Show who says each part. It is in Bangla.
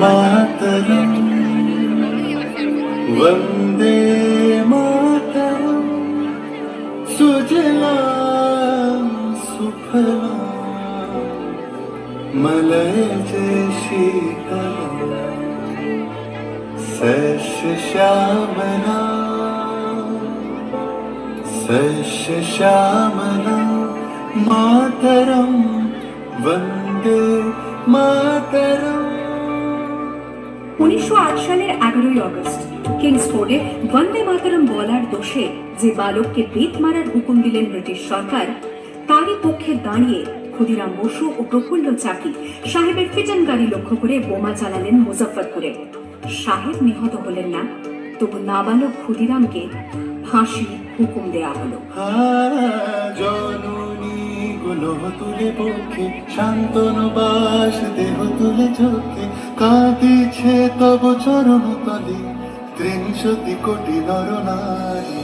Speaker 1: मातरम वंदे मातरम सुजलाम सुफलाम मलय शीतलम सस्य श्यामला मातरम वंदे मातरम।
Speaker 2: 1908 সালের 11ই আগস্ট কিংসফোর্ডে বন্দে মাতরম বলার দোষে যে বালককে বেত মারার হুকুম দিলেন ব্রিটিশ সরকার, তারই পক্ষে দাঁড়িয়ে ক্ষুদিরাম বসু ও প্রফুল্ল চাকি সাহেবের ফিটন গাড়ি লক্ষ্য করে বোমা চালালেন মুজফ্ফরপুরে। সাহেব নিহত হলেন না, তবু নাবালক ক্ষুদিরামকে ফাঁসির হুকুম দেয়া হলো।
Speaker 1: জননী গুলো তুলে পক্ষে শান্তনু বাস দেহ তুলে চোখে কাঁদিছে তব চরণ তলে 63 কোটি নর নারী।